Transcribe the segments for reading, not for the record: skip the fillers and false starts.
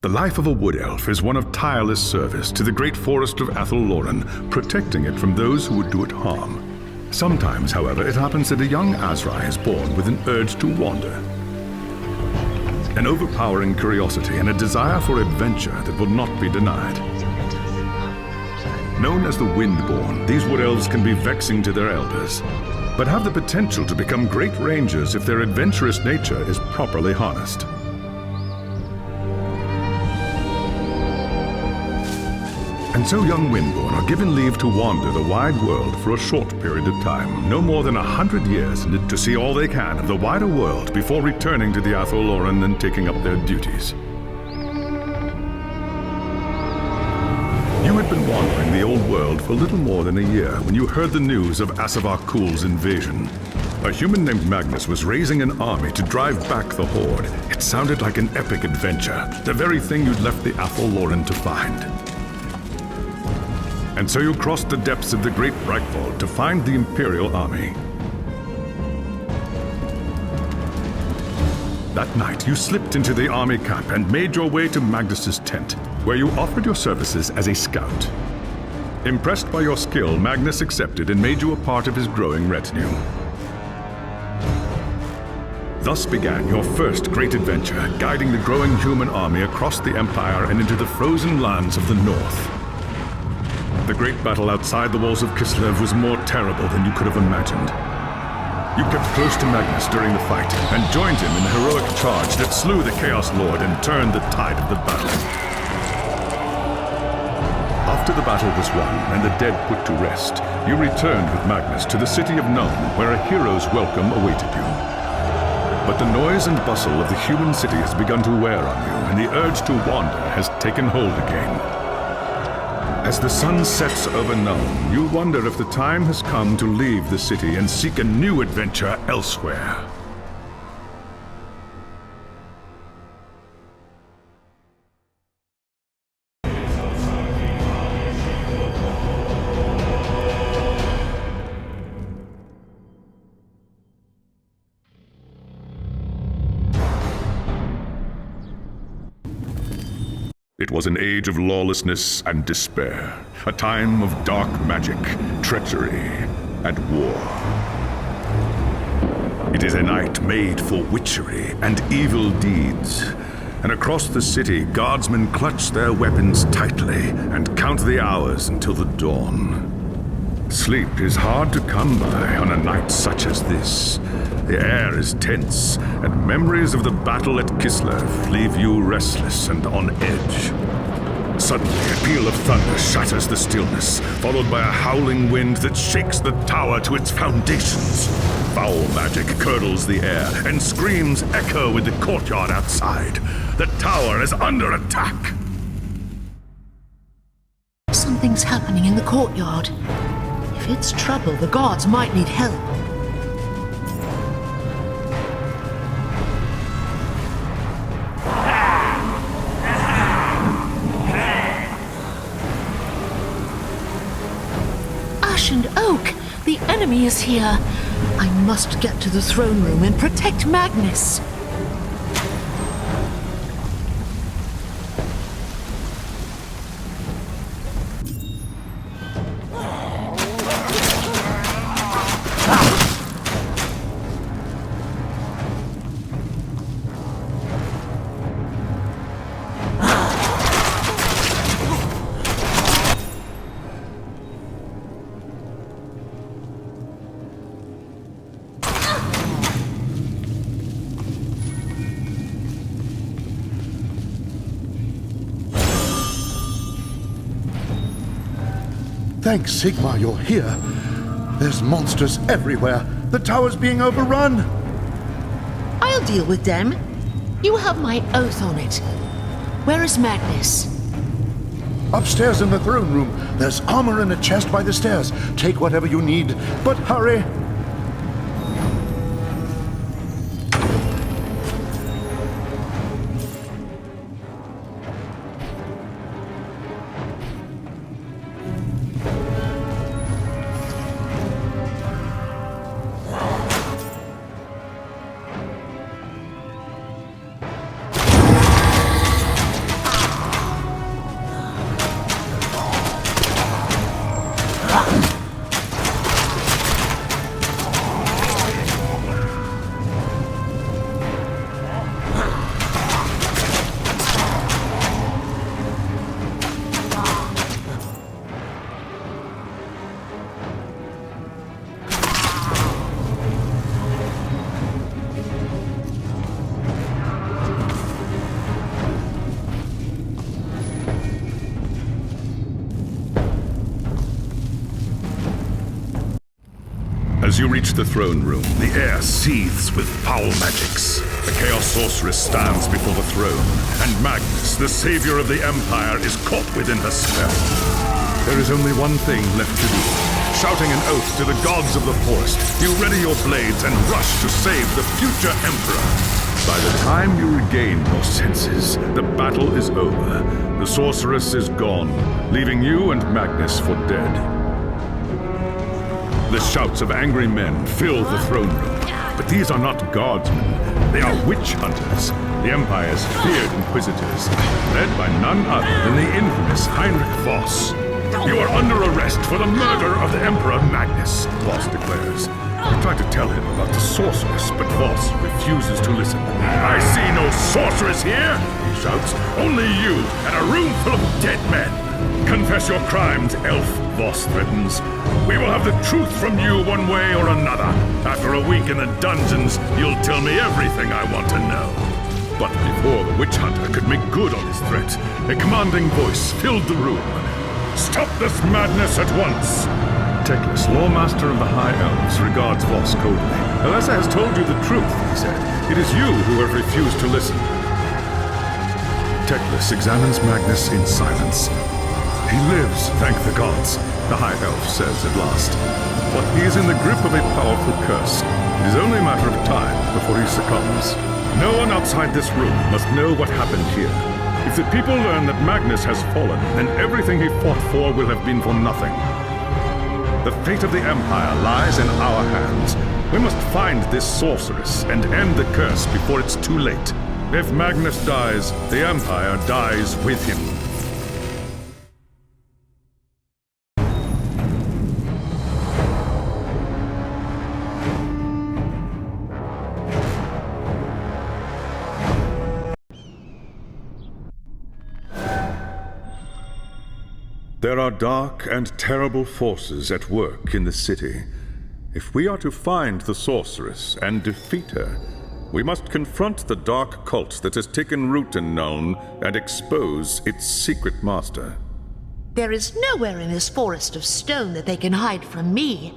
The life of a wood elf is one of tireless service to the great forest of Athel-Loren, protecting it from those who would do it harm. Sometimes, however, it happens that a young Azrai is born with an urge to wander. An overpowering curiosity and a desire for adventure that will not be denied. Known as the Windborn, these wood elves can be vexing to their elders, but have the potential to become great rangers if their adventurous nature is properly harnessed. And so young Windborn are given leave to wander the wide world for a short period of time, no more than 100 years, to see all they can of the wider world before returning to the Athel-Loren and taking up their duties. You had been wandering the old world for little more than a year when you heard the news of Asavar Kul's invasion. A human named Magnus was raising an army to drive back the Horde. It sounded like an epic adventure, the very thing you'd left the Athel-Loren to find. And so you crossed the depths of the Great Breakfall to find the Imperial army. That night, you slipped into the army camp and made your way to Magnus's tent, where you offered your services as a scout. Impressed by your skill, Magnus accepted and made you a part of his growing retinue. Thus began your first great adventure, guiding the growing human army across the Empire and into the frozen lands of the North. The great battle outside the walls of Kislev was more terrible than you could have imagined. You kept close to Magnus during the fight and joined him in the heroic charge that slew the Chaos Lord and turned the tide of the battle. After the battle was won and the dead put to rest, you returned with Magnus to the city of Nome, where a hero's welcome awaited you. But the noise and bustle of the human city has begun to wear on you, and the urge to wander has taken hold again. As the sun sets over Nome, you wonder if the time has come to leave the city and seek a new adventure elsewhere. It was an age of lawlessness and despair, a time of dark magic, treachery, and war. It is a night made for witchery and evil deeds, and across the city, guardsmen clutch their weapons tightly and count the hours until the dawn. Sleep is hard to come by on a night such as this. The air is tense, and memories of the battle at Kislev leave you restless and on edge. Suddenly, a peal of thunder shatters the stillness, followed by a howling wind that shakes the tower to its foundations. Foul magic curdles the air, and screams echo in the courtyard outside. The tower is under attack! Something's happening in the courtyard. If it's trouble, the guards might need help. Ash and Oak! The enemy is here! I must get to the throne room and protect Magnus! Thanks, Sigmar, you're here. There's monsters everywhere. The tower's being overrun. I'll deal with them. You have my oath on it. Where is Magnus? Upstairs in the throne room. There's armor in a chest by the stairs. Take whatever you need, but hurry. As you reach the throne room, the air seethes with foul magics. The Chaos Sorceress stands before the throne, and Magnus, the savior of the Empire, is caught within her spell. There is only one thing left to do. Shouting an oath to the gods of the forest, you ready your blades and rush to save the future Emperor. By the time you regain your senses, the battle is over. The Sorceress is gone, leaving you and Magnus for dead. The shouts of angry men fill the throne room. But these are not guardsmen. They are witch hunters, the Empire's feared inquisitors, led by none other than the infamous Heinrich Voss. You are under arrest for the murder of the Emperor Magnus, Voss declares. You try to tell him about the sorceress, but Voss refuses to listen. I see no sorceress here, he shouts. Only you and a room full of dead men. Confess your crimes, elf, Voss threatens. We will have the truth from you one way or another. After a week in the dungeons, you'll tell me everything I want to know. But before the witch hunter could make good on his threat, a commanding voice filled the room. Stop this madness at once! Teclis, Lawmaster of the High Elves, regards Voss coldly. Alessa has told you the truth, he said. It is you who have refused to listen. Teclis examines Magnus in silence. He lives, thank the gods, the High Elf says at last. But he is in the grip of a powerful curse. It is only a matter of time before he succumbs. No one outside this room must know what happened here. If the people learn that Magnus has fallen, then everything he fought for will have been for nothing. The fate of the Empire lies in our hands. We must find this sorceress and end the curse before it's too late. If Magnus dies, the Empire dies with him. There are dark and terrible forces at work in the city. If we are to find the sorceress and defeat her, we must confront the dark cult that has taken root in Nuln and expose its secret master. There is nowhere in this forest of stone that they can hide from me.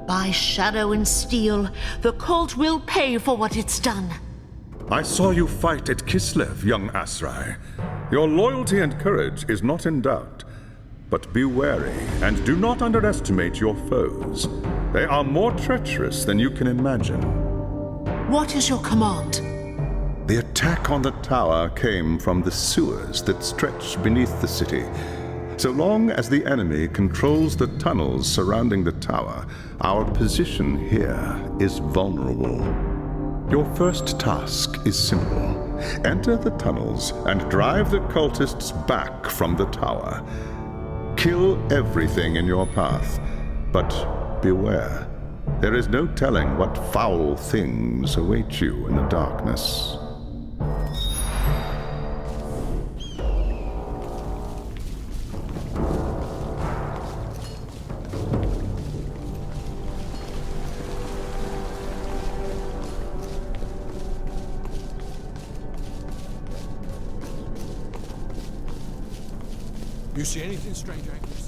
By shadow and steel, the cult will pay for what it's done. I saw you fight at Kislev, young Asrai. Your loyalty and courage is not in doubt. But be wary, and do not underestimate your foes. They are more treacherous than you can imagine. What is your command? The attack on the tower came from the sewers that stretch beneath the city. So long as the enemy controls the tunnels surrounding the tower, our position here is vulnerable. Your first task is simple. Enter the tunnels and drive the cultists back from the tower. Kill everything in your path, but beware. There is no telling what foul things await you in the darkness. You see anything strange, Agnes?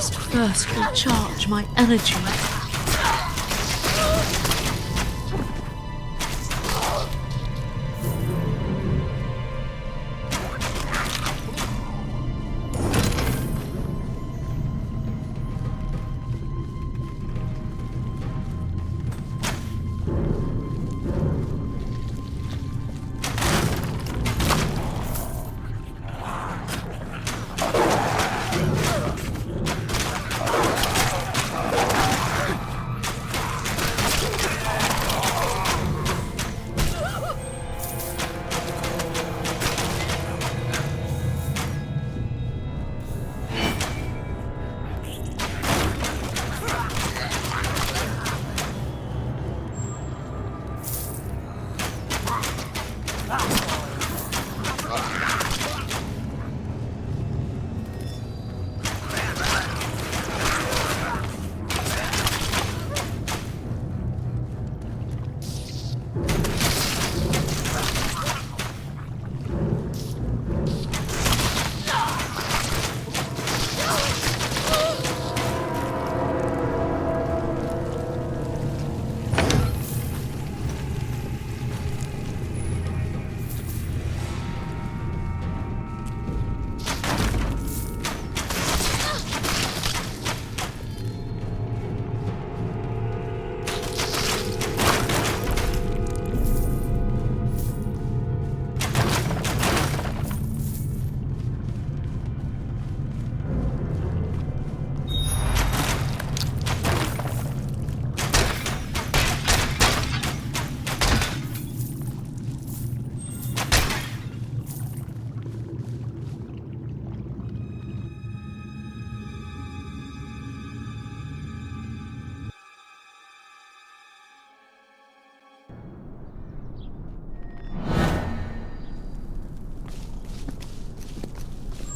must first recharge my energy.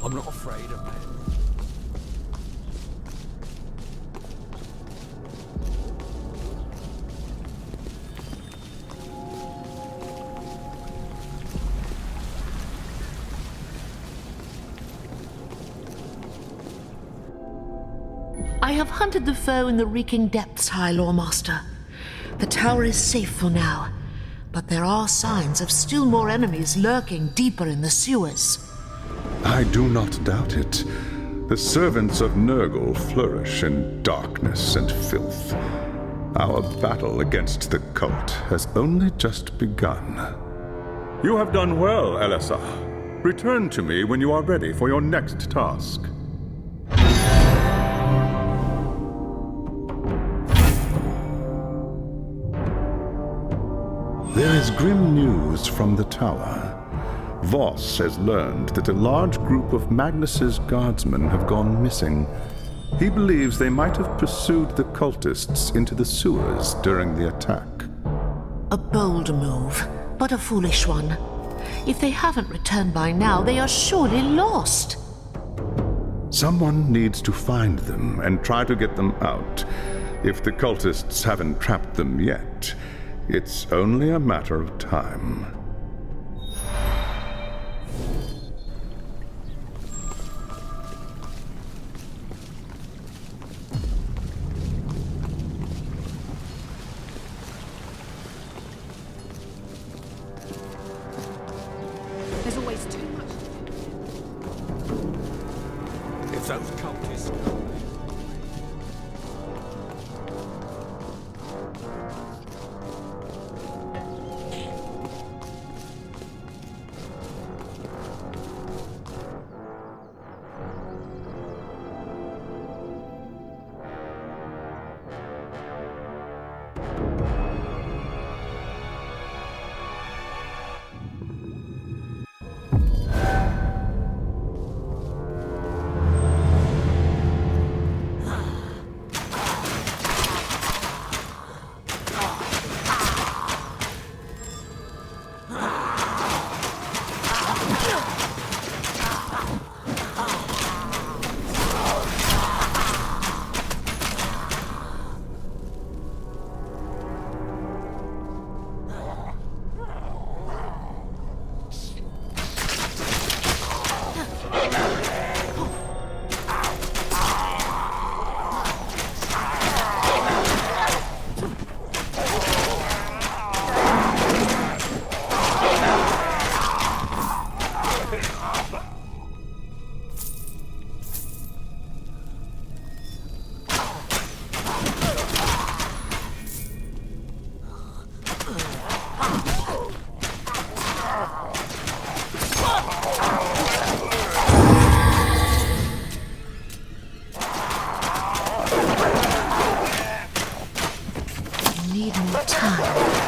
I'm not afraid of men. I have hunted the foe in the reeking depths, High Lawmaster. The tower is safe for now, but there are signs of still more enemies lurking deeper in the sewers. I do not doubt it. The servants of Nurgle flourish in darkness and filth. Our battle against the cult has only just begun. You have done well, Elisar. Return to me when you are ready for your next task. There is grim news from the tower. Voss has learned that a large group of Magnus's guardsmen have gone missing. He believes they might have pursued the cultists into the sewers during the attack. A bold move, but a foolish one. If they haven't returned by now, they are surely lost. Someone needs to find them and try to get them out. If the cultists haven't trapped them yet, it's only a matter of time. There's always too much. If those cultists come, need more time.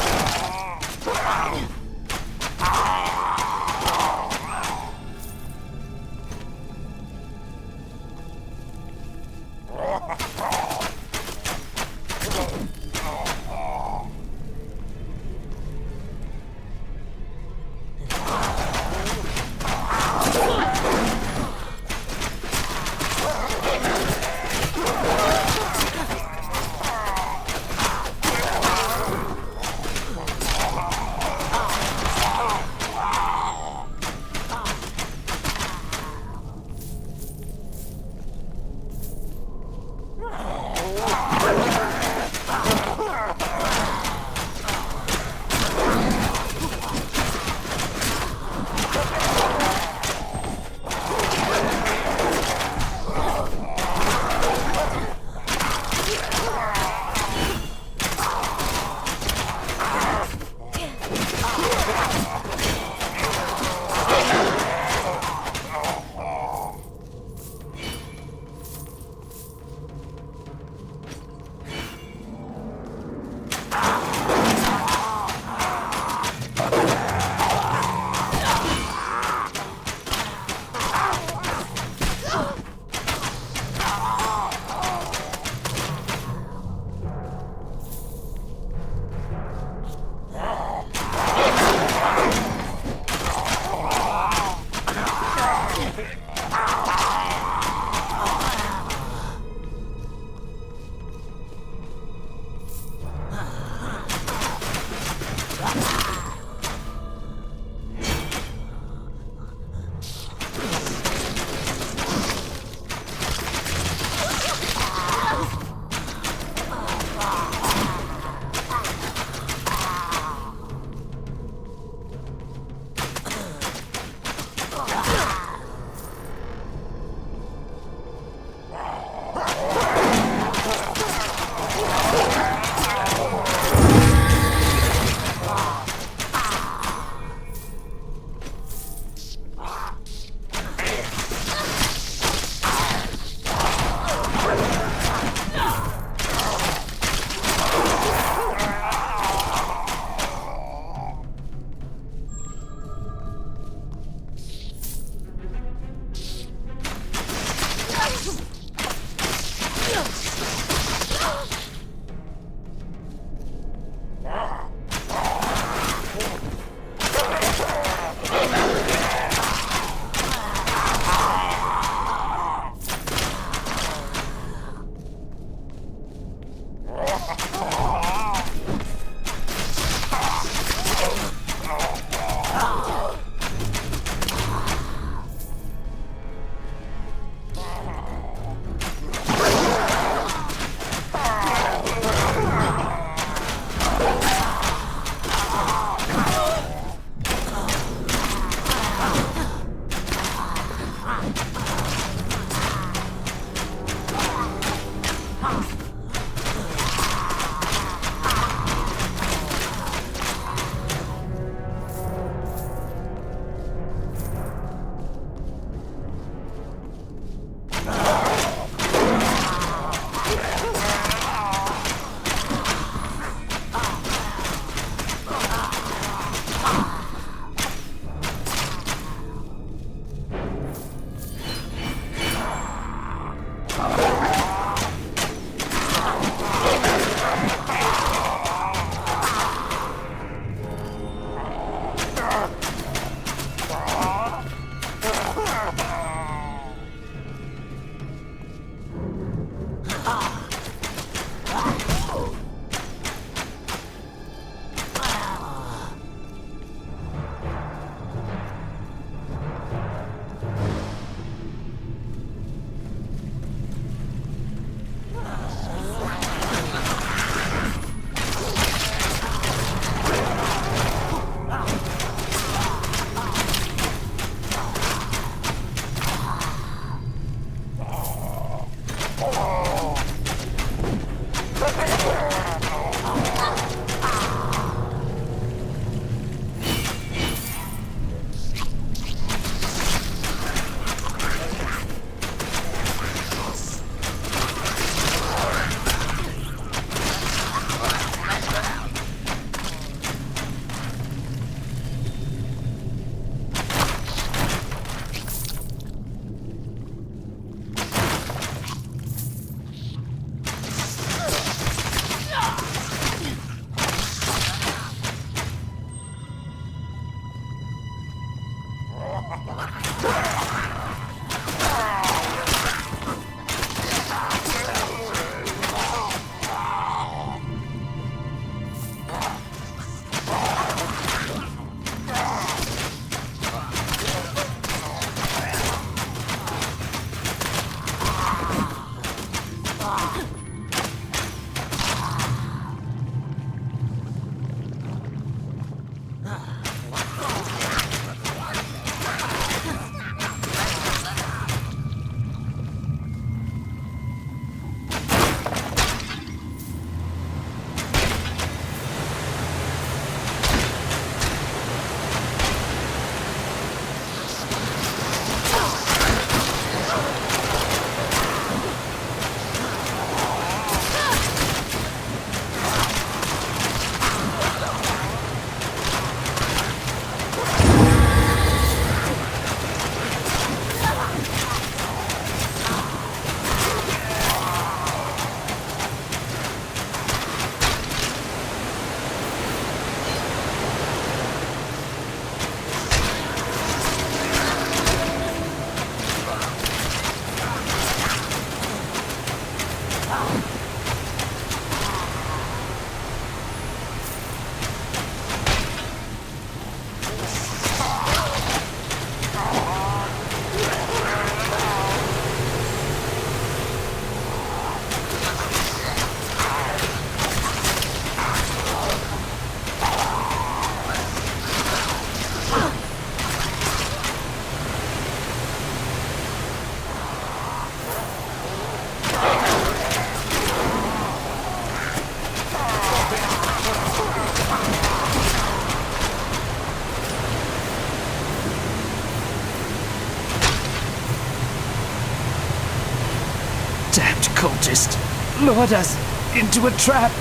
cultist lured us into a trap.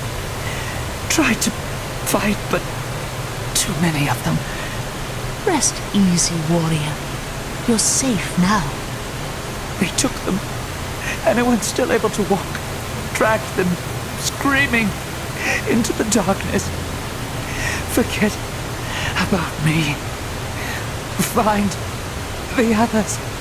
Tried to fight, but too many of them. Rest easy, warrior. You're safe now. We took them. Anyone's still able to walk. Dragged them, screaming, into the darkness. Forget about me. Find the others.